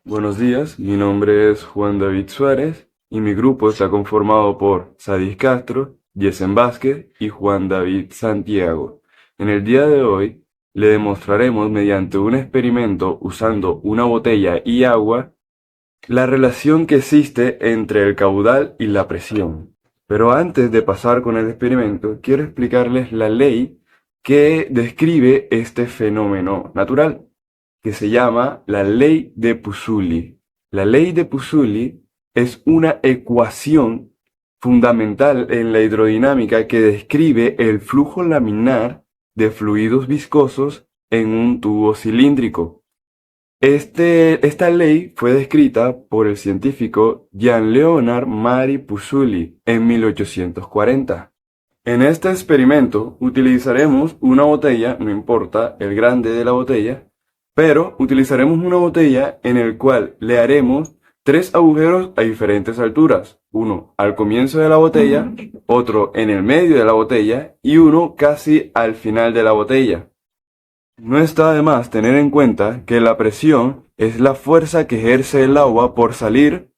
Buenos días, mi nombre es Juan David Suárez y mi grupo está conformado por Sadis Castro, Yesen Vázquez y Juan David Santiago. En el día de hoy le demostraremos mediante un experimento usando una botella y agua la relación que existe entre el caudal y la presión. Pero antes de pasar con el experimento, quiero explicarles la ley que describe este fenómeno natural, que se llama la ley de Pusuli. La ley de Pusuli es una ecuación fundamental en la hidrodinámica que describe el flujo laminar de fluidos viscosos en un tubo cilíndrico. Esta ley fue descrita por el científico Jean-Leonard Marie Pusuli en 1840. En este experimento utilizaremos una botella, no importa el grande de la botella, pero utilizaremos una botella en el cual le haremos tres agujeros a diferentes alturas. Uno al comienzo de la botella, otro en el medio de la botella y uno casi al final de la botella. No está de más tener en cuenta que la presión es la fuerza que ejerce el agua por salir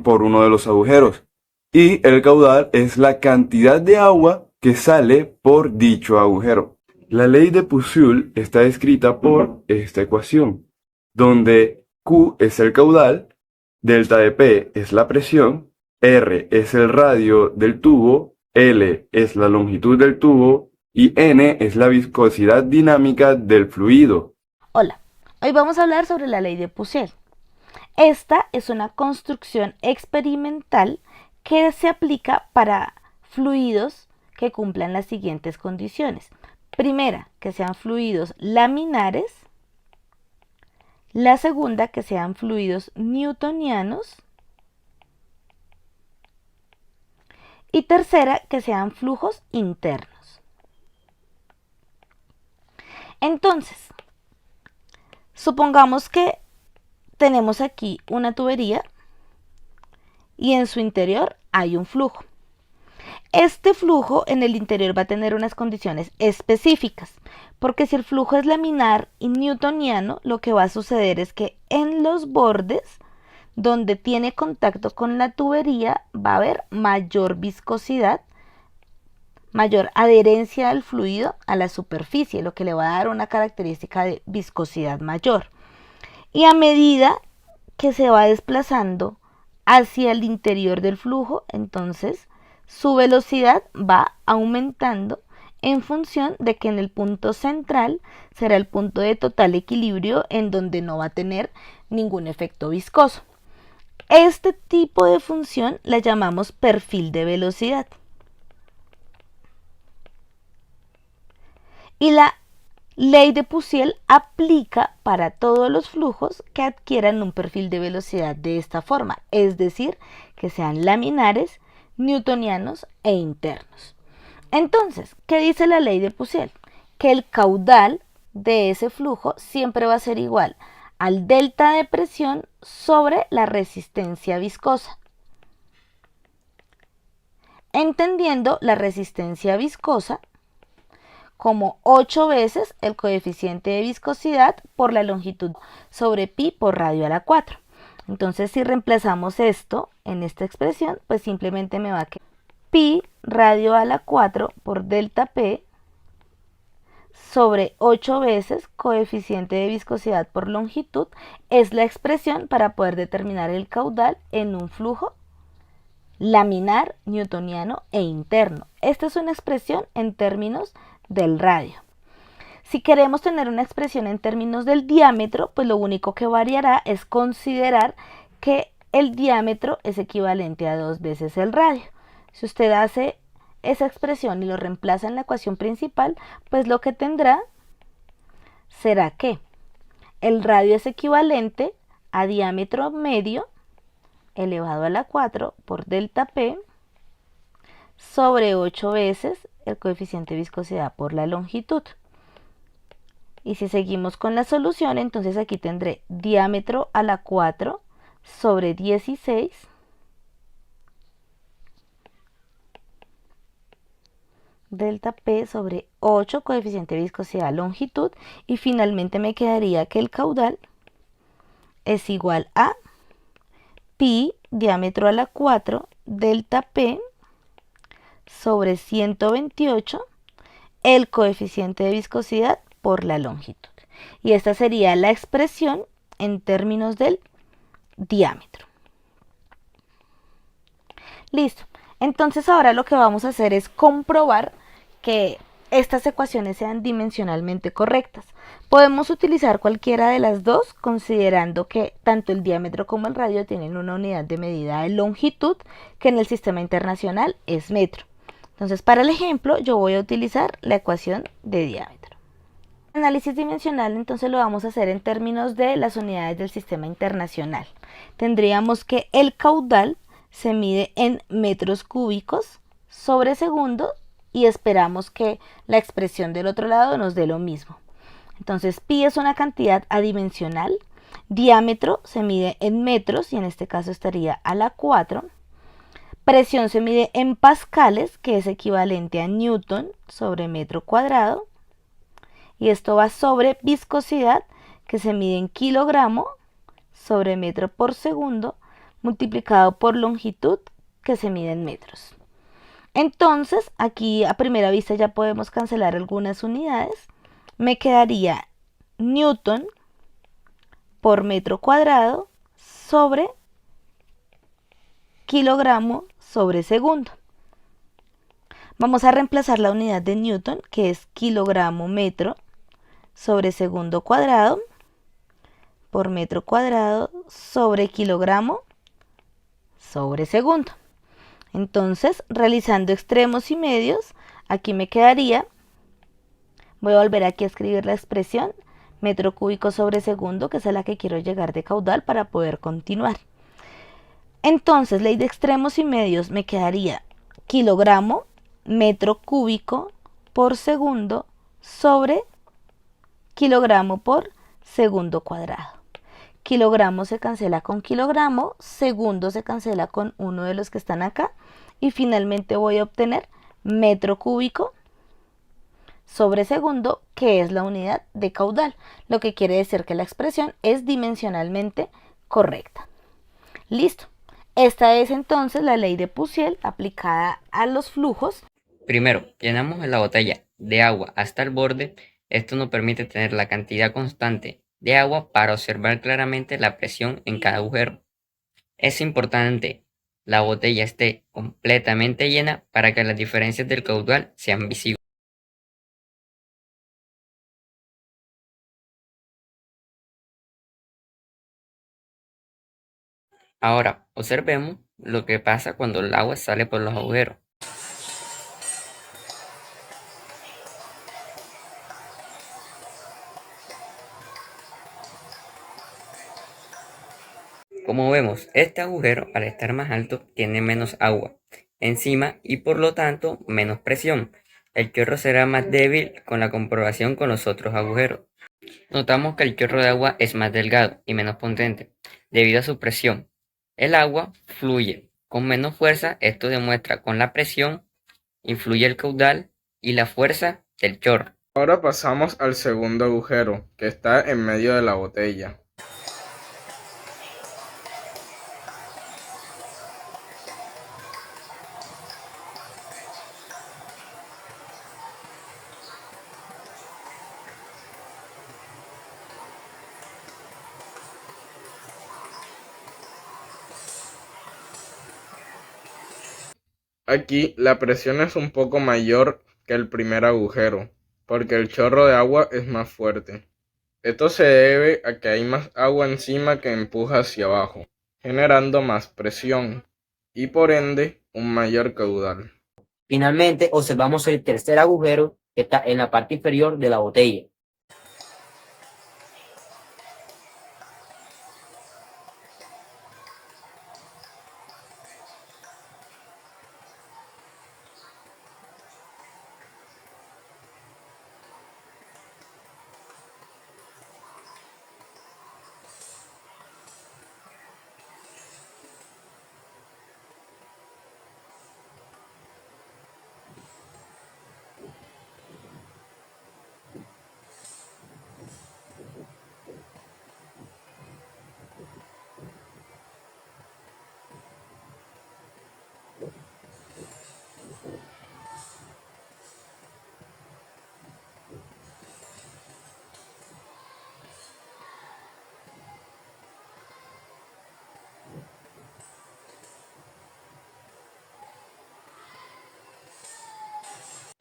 por uno de los agujeros y el caudal es la cantidad de agua que sale por dicho agujero. La ley de Pujols está escrita por esta ecuación, donde Q es el caudal, delta de P es la presión, R es el radio del tubo, L es la longitud del tubo y N es la viscosidad dinámica del fluido. Hola, hoy vamos a hablar sobre la ley de Pucel. Esta es una construcción experimental que se aplica para fluidos que cumplan las siguientes condiciones. Primera, que sean fluidos laminares. La segunda, que sean fluidos newtonianos. Y tercera, que sean flujos internos. Entonces, supongamos que tenemos aquí una tubería y en su interior hay un flujo. Este flujo en el interior va a tener unas condiciones específicas, porque si el flujo es laminar y newtoniano, lo que va a suceder es que en los bordes donde tiene contacto con la tubería va a haber mayor viscosidad, mayor adherencia del fluido a la superficie, lo que le va a dar una característica de viscosidad mayor. Y a medida que se va desplazando hacia el interior del flujo, entonces su velocidad va aumentando en función de que en el punto central será el punto de total equilibrio en donde no va a tener ningún efecto viscoso. Este tipo de función la llamamos perfil de velocidad. Y la ley de Pucel aplica para todos los flujos que adquieran un perfil de velocidad de esta forma, es decir, que sean laminares, newtonianos e internos. Entonces, ¿qué dice la ley de Pucel? Que el caudal de ese flujo siempre va a ser igual al delta de presión sobre la resistencia viscosa. Entendiendo la resistencia viscosa como 8 veces el coeficiente de viscosidad por la longitud sobre pi por radio a la 4. Entonces, si reemplazamos esto en esta expresión, pues simplemente me va a quedar pi radio a la 4 por delta p sobre 8 veces coeficiente de viscosidad por longitud es la expresión para poder determinar el caudal en un flujo laminar, newtoniano e interno. Esta es una expresión en términos del radio. Si queremos tener una expresión en términos del diámetro, pues lo único que variará es considerar que el diámetro es equivalente a 2 veces el radio. Si usted hace esa expresión y lo reemplaza en la ecuación principal, pues lo que tendrá será que el radio es equivalente a diámetro medio elevado a la 4 por delta P sobre 8 veces el coeficiente de viscosidad por la longitud. Y si seguimos con la solución, entonces aquí tendré diámetro a la 4 sobre 16 delta P sobre 8 coeficiente de viscosidad longitud y finalmente me quedaría que el caudal es igual a pi diámetro a la 4 delta P sobre 128 el coeficiente de viscosidad por la longitud. Y esta sería la expresión en términos del diámetro. Listo. Entonces ahora lo que vamos a hacer es comprobar que estas ecuaciones sean dimensionalmente correctas. Podemos utilizar cualquiera de las dos, considerando que tanto el diámetro como el radio tienen una unidad de medida de longitud, que en el sistema internacional es metro. Entonces, para el ejemplo, yo voy a utilizar la ecuación de diámetro. El análisis dimensional, entonces, lo vamos a hacer en términos de las unidades del sistema internacional. Tendríamos que el caudal se mide en metros cúbicos sobre segundo y esperamos que la expresión del otro lado nos dé lo mismo. Entonces, pi es una cantidad adimensional, diámetro se mide en metros y en este caso estaría a la 4. Presión se mide en pascales, que es equivalente a newton sobre metro cuadrado. Y esto va sobre viscosidad, que se mide en kilogramo sobre metro por segundo, multiplicado por longitud, que se mide en metros. Entonces, aquí a primera vista ya podemos cancelar algunas unidades. Me quedaría newton por metro cuadrado sobre kilogramo sobre segundo. Vamos a reemplazar la unidad de newton, que es kilogramo metro sobre segundo cuadrado, por metro cuadrado sobre kilogramo sobre segundo. Entonces, realizando extremos y medios, aquí me quedaría, voy a volver aquí a escribir la expresión, metro cúbico sobre segundo, que es a la que quiero llegar de caudal para poder continuar. Entonces, ley de extremos y medios, me quedaría kilogramo metro cúbico por segundo sobre kilogramo por segundo cuadrado. Kilogramo se cancela con kilogramo, segundo se cancela con uno de los que están acá y finalmente voy a obtener metro cúbico sobre segundo, que es la unidad de caudal, lo que quiere decir que la expresión es dimensionalmente correcta. Listo. Esta es entonces la ley de Puciel aplicada a los flujos. Primero, llenamos la botella de agua hasta el borde. Esto nos permite tener la cantidad constante de agua para observar claramente la presión en cada agujero. Es importante la botella esté completamente llena para que las diferencias del caudal sean visibles. Ahora, observemos lo que pasa cuando el agua sale por los agujeros. Como vemos, este agujero al estar más alto tiene menos agua encima y por lo tanto menos presión. El chorro será más débil con la comprobación con los otros agujeros. Notamos que el chorro de agua es más delgado y menos potente debido a su presión. El agua fluye con menos fuerza, esto demuestra con la presión influye el caudal y la fuerza del chorro. Ahora pasamos al segundo agujero, que está en medio de la botella. Aquí la presión es un poco mayor que el primer agujero, porque el chorro de agua es más fuerte. Esto se debe a que hay más agua encima que empuja hacia abajo, generando más presión y por ende un mayor caudal. Finalmente, observamos el tercer agujero que está en la parte inferior de la botella.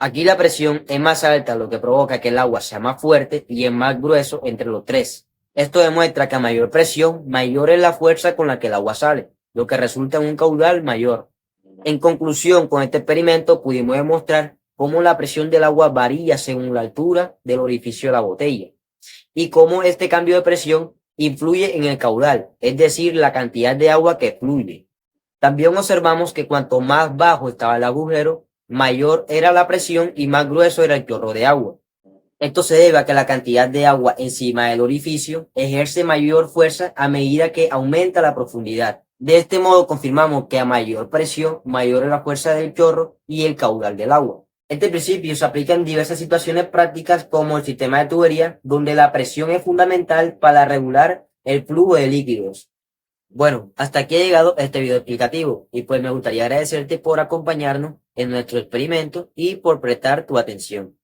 Aquí la presión es más alta, lo que provoca que el agua sea más fuerte y es más grueso entre los tres. Esto demuestra que a mayor presión, mayor es la fuerza con la que el agua sale, lo que resulta en un caudal mayor. En conclusión, con este experimento pudimos demostrar cómo la presión del agua varía según la altura del orificio de la botella y cómo este cambio de presión influye en el caudal, es decir, la cantidad de agua que fluye. También observamos que cuanto más bajo estaba el agujero, mayor era la presión y más grueso era el chorro de agua. Esto se debe a que la cantidad de agua encima del orificio ejerce mayor fuerza a medida que aumenta la profundidad. De este modo confirmamos que a mayor presión, mayor es la fuerza del chorro y el caudal del agua. Este principio se aplica en diversas situaciones prácticas como el sistema de tubería, donde la presión es fundamental para regular el flujo de líquidos. Bueno, hasta aquí ha llegado este video explicativo y pues me gustaría agradecerte por acompañarnos en nuestro experimento y por prestar tu atención.